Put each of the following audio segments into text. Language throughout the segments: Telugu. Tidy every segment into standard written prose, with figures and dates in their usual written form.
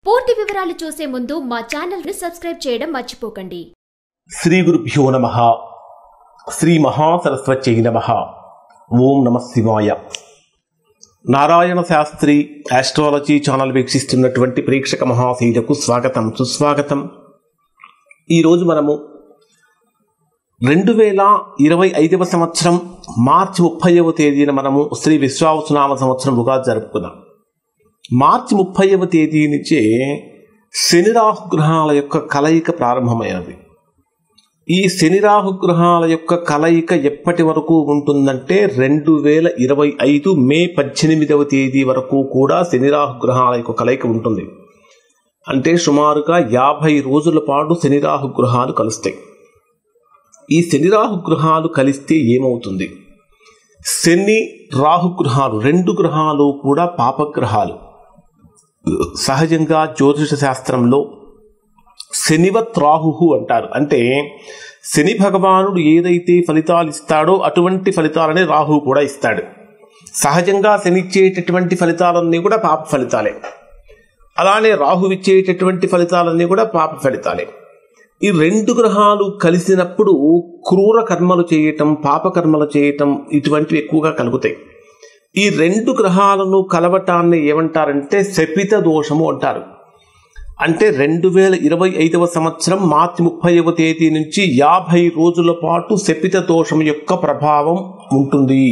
పూర్తి వివరాలు చూసే ముందు మా ఛానల్ ని సబ్స్క్రైబ్ చేయడం మర్చిపోకండి. శ్రీ గురుభ్యో నమః. శ్రీ మహాసరస్వత్యై నమః. ఓం నమః శివాయ. నారాయణ శాస్త్రి ఆస్ట్రాలజీ ఛానల్ వీక్షిస్తున్నటువంటి ప్రేక్షక మహాశీలకు స్వాగతం, సుస్వాగతం. ఈరోజు మనము 2025వ సంవత్సరం మార్చి 30వ తేదీన మనము శ్రీ విశ్వావసునామ సంవత్సరం ఉగాది జరుపుకున్నాం. మార్చి 30వ తేదీ నుంచే శని రాహుగ్రహాల యొక్క కలయిక ప్రారంభమైనది. ఈ శని రాహుగ్రహాల యొక్క కలయిక ఎప్పటి వరకు ఉంటుందంటే 2025 మే 18వ తేదీ వరకు కూడా శని రాహుగ్రహాల యొక్క కలయిక ఉంటుంది. అంటే సుమారుగా 50 రోజుల పాటు శని రాహుగ్రహాలు కలుస్తాయి. ఈ శని రాహుగ్రహాలు కలిస్తే ఏమవుతుంది? శని రాహుగ్రహాలు రెండు గ్రహాలు కూడా పాపగ్రహాలు. సహజంగా జ్యోతిష శాస్త్రంలో శనివత్ రాహు అంటారు. అంటే శని భగవానుడు ఏదైతే ఫలితాలు ఇస్తాడో అటువంటి ఫలితాలనే రాహు కూడా ఇస్తాడు. సహజంగా శని ఇచ్చేటటువంటి ఫలితాలన్నీ కూడా పాప ఫలితాలే, అలానే రాహు ఇచ్చేటటువంటి ఫలితాలన్నీ కూడా పాప ఫలితాలే. ఈ రెండు గ్రహాలు కలిసినప్పుడు క్రూర కర్మలు చేయటం, పాపకర్మలు చేయటం ఇటువంటివి ఎక్కువగా కలుగుతాయి. ఈ రెండు గ్రహాలను కలవటాన్ని ఏమంటారంటే శపిత దోషము అంటారు. అంటే 2025వ సంవత్సరం మార్చి 30వ తేదీ నుంచి 50 రోజుల పాటు శపిత దోషం యొక్క ప్రభావం ఉంటుంది.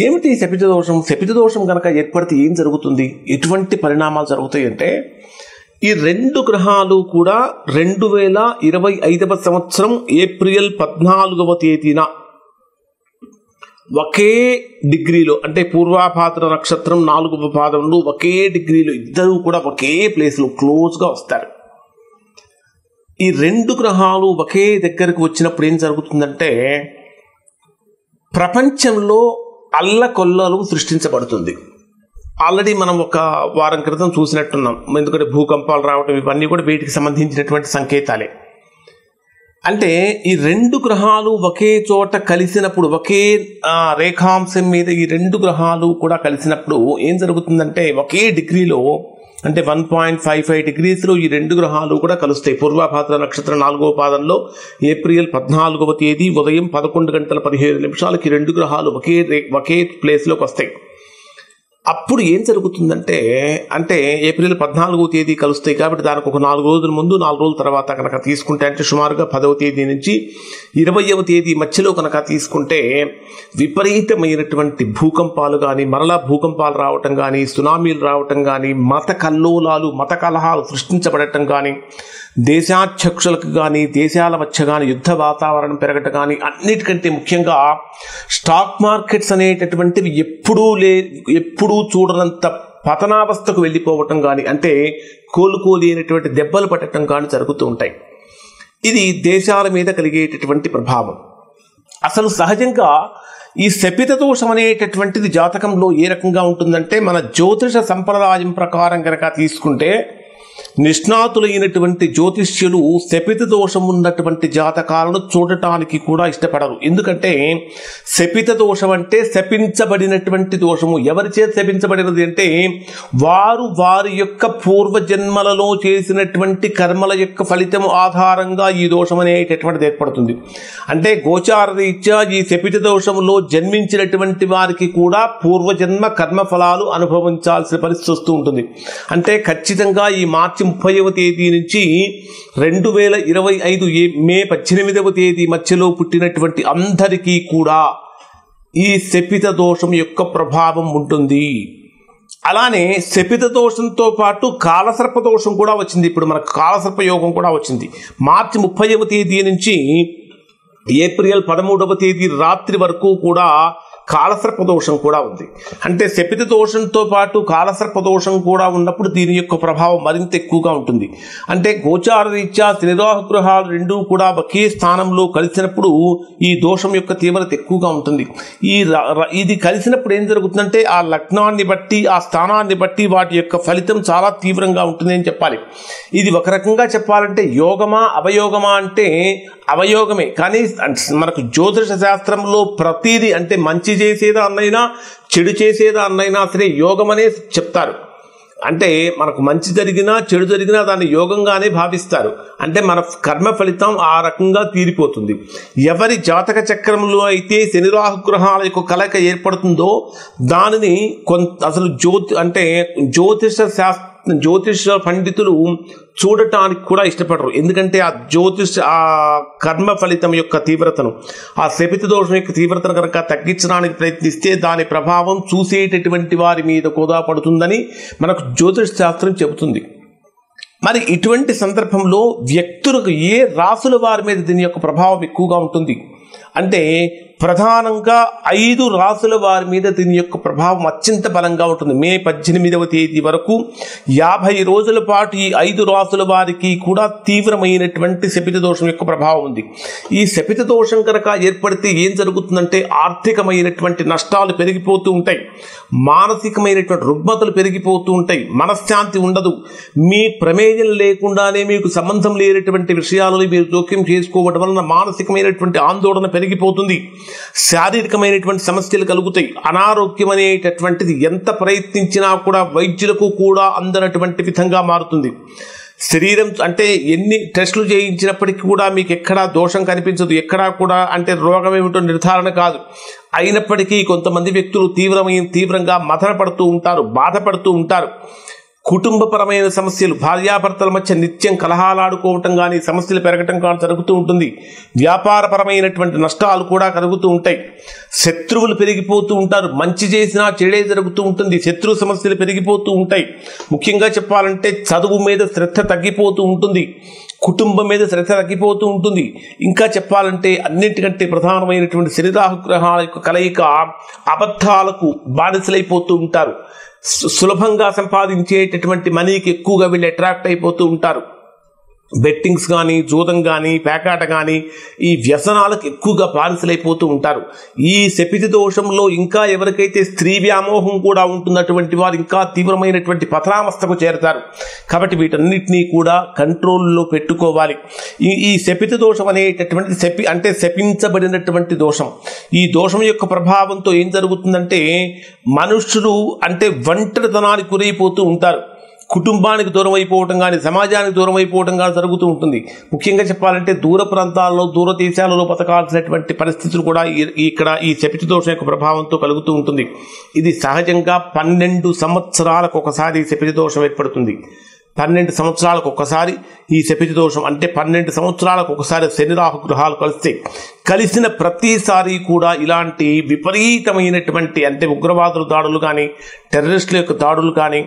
ఏమిటి శపిత దోషం? శపిత దోషం కనుక ఏర్పడితే ఏం జరుగుతుంది, ఎటువంటి పరిణామాలు జరుగుతాయి అంటే, ఈ రెండు గ్రహాలు కూడా 2025వ సంవత్సరం ఏప్రిల్ 14వ తేదీన ఒకే డిగ్రీలో, అంటే పూర్వాభాద్ర నక్షత్రం 4వ పాదంలో ఒకే డిగ్రీలో ఇద్దరు కూడా ఒకే ప్లేస్లో క్లోజ్గా వస్తారు. ఈ రెండు గ్రహాలు ఒకే దగ్గరకు వచ్చినప్పుడు ఏం జరుగుతుందంటే ప్రపంచంలో అల్లకొల్లలు సృష్టించబడుతుంది. ఆల్రెడీ మనం ఒక వారం క్రితం చూసినట్టున్నాం. ఎందుకంటే భూకంపాలు రావటం ఇవన్నీ కూడా వీటికి సంబంధించినటువంటి సంకేతాలే. అంటే ఈ రెండు గ్రహాలు ఒకే చోట కలిసినప్పుడు, ఒకే రేఖాంశం మీద ఈ రెండు గ్రహాలు కూడా కలిసినప్పుడు ఏం జరుగుతుందంటే ఒకే డిగ్రీలో, అంటే 1.55 డిగ్రీస్లో ఈ రెండు గ్రహాలు కూడా కలుస్తాయి. పూర్వభాద్ర నక్షత్రం 4వ పాదంలో ఏప్రిల్ 14వ తేదీ ఉదయం 11:17 ఈ రెండు గ్రహాలు ఒకే ప్లేస్లోకి వస్తాయి. అప్పుడు ఏం జరుగుతుందంటే, అంటే ఏప్రిల్ 14వ తేదీ కలుస్తాయి కాబట్టి దానికి ఒక 4 రోజుల ముందు 4 రోజుల తర్వాత కనుక తీసుకుంటే, అంటే సుమారుగా 10వ తేదీ నుంచి 20వ తేదీ మధ్యలో కనుక తీసుకుంటే విపరీతమైనటువంటి భూకంపాలు కానీ, మరలా భూకంపాలు రావటం కానీ, సునామీలు రావటం కానీ, మత కల్లోలాలు, మత కలహాలు సృష్టించబడటం కానీ, దేశాధ్యక్షులకు కానీ దేశాల మధ్య కానీ యుద్ధ వాతావరణం పెరగటం కానీ, అన్నిటికంటే ముఖ్యంగా స్టాక్ మార్కెట్స్ అనేటటువంటివి ఎప్పుడూ చూడనంత పతనావస్థకు వెళ్ళిపోవటం కానీ, అంటే కోలుకోలేనటువంటి దెబ్బలు పట్టడం కానీ జరుగుతూ ఉంటాయి. ఇది దేశాల మీద కలిగేటటువంటి ప్రభావం. అసలు సహజంగా ఈ శపిత దోషం అనేటటువంటిది జాతకంలో ఏ రకంగా ఉంటుందంటే, మన జ్యోతిష సంప్రదాయం ప్రకారం కనుక తీసుకుంటే నిష్ణాతులైనటువంటి జ్యోతిష్యులు శపిత దోషం ఉన్నటువంటి జాతకాలను చూడటానికి కూడా ఇష్టపడరు. ఎందుకంటే శపిత దోషం అంటే శపించబడినటువంటి దోషము. ఎవరి చేత శపించబడినది అంటే వారి యొక్క పూర్వజన్మలలో చేసినటువంటి కర్మల యొక్క ఫలితం ఆధారంగా ఈ దోషం అనేటటువంటిది ఏర్పడుతుంది. అంటే గోచార రీత్యా ఈ శపిత దోషంలో జన్మించినటువంటి వారికి కూడా పూర్వజన్మ కర్మఫలాలు అనుభవించాల్సిన పరిస్థితి వస్తూ ఉంటుంది. అంటే ఖచ్చితంగా ఈ మార్చి 30వ తేదీ నుంచి 2025 మే 18వ తేదీ మధ్యలో పుట్టినటువంటి అందరికీ కూడా ఈ శపిత దోషం యొక్క ప్రభావం ఉంటుంది. అలానే శపిత దోషంతో పాటు కాలసర్ప దోషం కూడా వచ్చింది. ఇప్పుడు మనకు కాలసర్ప యోగం కూడా వచ్చింది. మార్చి 30వ తేదీ నుంచి ఏప్రిల్ 13వ తేదీ రాత్రి వరకు కూడా కాలసర్ప దోషం కూడా ఉంది. అంటే శపిత దోషంతో పాటు కాలసర్ప దోషం కూడా ఉన్నప్పుడు దీని యొక్క ప్రభావం మరింత ఎక్కువగా ఉంటుంది. అంటే గోచార రీత్యా శని రాహు గ్రహాలు రెండూ కూడా ఒకే స్థానంలో కలిసినప్పుడు ఈ దోషం యొక్క తీవ్రత ఎక్కువగా ఉంటుంది. ఇది కలిసినప్పుడు ఏం జరుగుతుందంటే ఆ లగ్నాన్ని బట్టి, ఆ స్థానాన్ని బట్టి వాటి యొక్క ఫలితం చాలా తీవ్రంగా ఉంటుంది అని చెప్పాలి. ఇది ఒక రకంగా చెప్పాలంటే యోగమా అవయోగమా అంటే అవయోగమే. కానీ మనకు జ్యోతిష శాస్త్రంలో ప్రతిదీ, అంటే మంచి చేసేదా అన్నైనా చెడు చేసేదా అన్నైనా సరే యోగమనే చెప్తారు. అంటే మనకు మంచి జరిగినా చెడు జరిగినా దాన్ని యోగంగానే భావిస్తారు. అంటే మన కర్మ ఫలితం ఆ రకంగా తీరిపోతుంది. ఎవరి జాతక చక్రంలో అయితే శని రాహు గ్రహాల యొక్క కలయిక ఏర్పడుతుందో దానిని అసలు జ్యోతిష పండితులు చూడటానికి కూడా ఇష్టపడరు. ఎందుకంటే ఆ కర్మ ఫలితం యొక్క తీవ్రతను, ఆ శపిత దోషం యొక్క తీవ్రతను కనుక తగ్గించడానికి ప్రయత్నిస్తే దాని ప్రభావం చూసేటటువంటి వారి మీద కూడా పడుతుందని మనకు జ్యోతిష శాస్త్రం చెబుతుంది. మరి ఇటువంటి సందర్భంలో వ్యక్తులకు ఏ రాసుల వారి మీద దీని యొక్క ప్రభావం ఎక్కువగా ఉంటుంది అంటే ప్రధానంగా 5 రాసుల వారి మీద దీని యొక్క ప్రభావం అత్యంత బలంగా ఉంటుంది. మే 18వ తేదీ వరకు 50 రోజుల పాటు ఈ 5 రాసుల వారికి కూడా తీవ్రమైనటువంటి శపిత దోషం యొక్క ప్రభావం ఉంది. ఈ శపిత దోషం కనుక ఏర్పడితే ఏం జరుగుతుందంటే ఆర్థికమైనటువంటి నష్టాలు పెరిగిపోతూ ఉంటాయి, మానసికమైనటువంటి రుగ్మతలు పెరిగిపోతూ ఉంటాయి, మనశ్శాంతి ఉండదు. మీ ప్రమేయం లేకుండానే మీకు సంబంధం లేనటువంటి విషయాలను మీరు జోక్యం చేసుకోవడం వలన మానసికమైనటువంటి ఆందోళన పెరిగిపోతుంది, శారీరకమైనటువంటి సమస్యలు కలుగుతాయి. అనారోగ్యం అనేటటువంటిది ఎంత ప్రయత్నించినా కూడా వైద్యులకు కూడా అందనటువంటి విధంగా మారుతుంది. శరీరం అంటే ఎన్ని టెస్టులు చేయించినప్పటికీ కూడా మీకు ఎక్కడా దోషం కనిపించదు, ఎక్కడా కూడా అంటే రోగం ఏమిటో నిర్ధారణ కాదు. అయినప్పటికీ కొంతమంది వ్యక్తులు తీవ్రంగా మథన పడుతూ ఉంటారు, బాధపడుతూ ఉంటారు. కుటుంబపరమైన సమస్యలు, భార్యాభర్తల మధ్య నిత్యం కలహాలాడుకోవటం కానీ, సమస్యలు పెరగటం కానీ జరుగుతూ ఉంటుంది. వ్యాపారపరమైనటువంటి నష్టాలు కూడా కలుగుతూ ఉంటాయి. శత్రువులు పెరిగిపోతూ ఉంటారు, మంచి చేసినా చెడే జరుగుతూ ఉంటుంది, శత్రు సమస్యలు పెరిగిపోతూ ఉంటాయి. ముఖ్యంగా చెప్పాలంటే చదువు మీద శ్రద్ధ తగ్గిపోతూ ఉంటుంది, కుటుంబం మీద శ్రద్ధ తగ్గిపోతూ ఉంటుంది. ఇంకా చెప్పాలంటే అన్నింటికంటే ప్రధానమైనటువంటి శని రాహు గ్రహాల యొక్క కలయిక అబద్ధాలకు బానిసలైపోతూ ఉంటారు. సులభంగా సంపాదించేటటువంటి మనీకి ఎక్కువగా వీళ్ళు అట్రాక్ట్ అయిపోతూ ఉంటారు. బెట్టింగ్స్ కానీ, జూదం కానీ, పేకాట కానీ, ఈ వ్యసనాలకు ఎక్కువగా బానిసలైపోతూ ఉంటారు. ఈ శపిత దోషంలో ఇంకా ఎవరికైతే స్త్రీ వ్యామోహం కూడా ఉంటున్నటువంటి వారు ఇంకా తీవ్రమైనటువంటి పతనావస్థకు చేరతారు. కాబట్టి వీటన్నిటినీ కూడా కంట్రోల్లో పెట్టుకోవాలి. ఈ శపిత దోషం అనేటటువంటి శపించబడినటువంటి దోషం. ఈ దోషం యొక్క ప్రభావంతో ఏం జరుగుతుందంటే మనుష్యులు అంటే ఒంటరితనానికి గురైపోతూ ఉంటారు, కుటుంబానికి దూరం అయిపోవటం కానీ, సమాజానికి దూరం అయిపోవటం కానీ జరుగుతూ ఉంటుంది. ముఖ్యంగా చెప్పాలంటే దూర ప్రాంతాల్లో, దూర దేశాలలో బతకాల్సినటువంటి పరిస్థితులు కూడా ఇక్కడ ఈ శపిత దోషం యొక్క ప్రభావంతో కలుగుతూ ఉంటుంది. ఇది సహజంగా 12 సంవత్సరాలకు ఒకసారి శపిత దోషం ఏర్పడుతుంది. 12 సంవత్సరాలకు ఒకసారి ఈ శపిత దోషం అంటే 12 సంవత్సరాలకు ఒకసారి శని రాహు గ్రహాలు కలిసిన ప్రతిసారి కూడా ఇలాంటి విపరీతమైనటువంటి అంటే ఉగ్రవాదుల దాడులు కానీ, టెర్రరిస్టుల యొక్క దాడులు కానీ,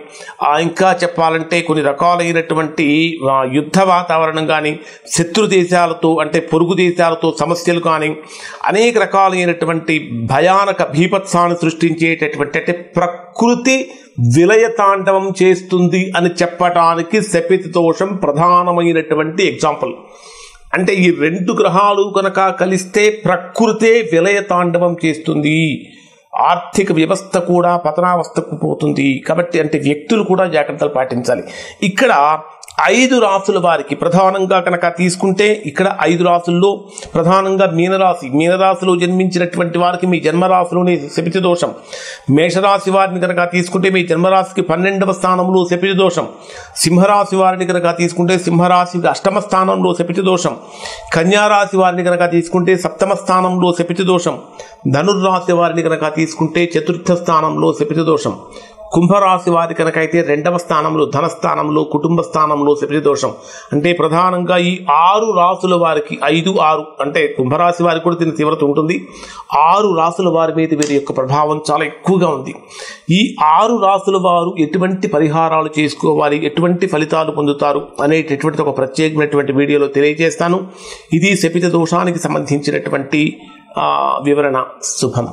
ఇంకా చెప్పాలంటే కొన్ని రకాలైనటువంటి యుద్ధ వాతావరణం కానీ, శత్రు దేశాలతో అంటే పొరుగు దేశాలతో సమస్యలు కానీ, అనేక రకాలైనటువంటి భయానక భీభత్సాన్ని సృష్టించేటటువంటి అంటే ప్రకృతి విలయతాండవం చేస్తుంది అని చెప్పటానికి శపిత దోషం ప్రధానమైనటువంటి ఎగ్జాంపుల్. అంటే ఈ 2 గ్రహాలు కనుక కలిస్తే ప్రకృతే విలయతాండవం చేస్తుంది, ఆర్థిక వ్యవస్థ కూడా పతనావస్థకు పోతుంది. కాబట్టి అంటే వ్యక్తులు కూడా జాగ్రత్తలు పాటించాలి. ఇక్కడ 5 రాసుల వారికి ప్రధానంగా కనుక తీసుకుంటే ఇక్కడ 5 రాసుల్లో ప్రధానంగా మీనరాశిలో జన్మించినటువంటి వారికి మీ జన్మరాశిలోని శపిత దోషం. మేషరాశి వారిని కనుక తీసుకుంటే మీ జన్మరాశికి 12వ స్థానంలో శపిత దోషం. సింహరాశి వారిని కనుక తీసుకుంటే సింహరాశికి 8వ స్థానంలో శపిత దోషం. కన్యారాశి వారిని కనుక తీసుకుంటే 7వ స్థానంలో శపిత దోషం. ధనుర్రాశి వారిని కనుక తీసుకుంటే 4వ స్థానంలో శపిత దోషం. కుంభరాశి వారి కనుకైతే 2వ స్థానంలో ధనస్థానంలో కుటుంబ స్థానంలో శపిత దోషం. అంటే ప్రధానంగా ఈ 6 రాసుల వారికి 5, 6 అంటే కుంభరాశి వారికి కూడా దీని తీవ్రత ఉంటుంది. 6 రాసుల వారి మీద వీరి యొక్క ప్రభావం చాలా ఎక్కువగా ఉంది. ఈ 6 రాసుల వారు ఎటువంటి పరిహారాలు చేసుకోవాలి, ఎటువంటి ఫలితాలు పొందుతారు అనేటటువంటి ఒక ప్రత్యేకమైనటువంటి వీడియోలో తెలియజేస్తాను. ఇది శపిత దోషానికి సంబంధించినటువంటి వివరణ. శుభం.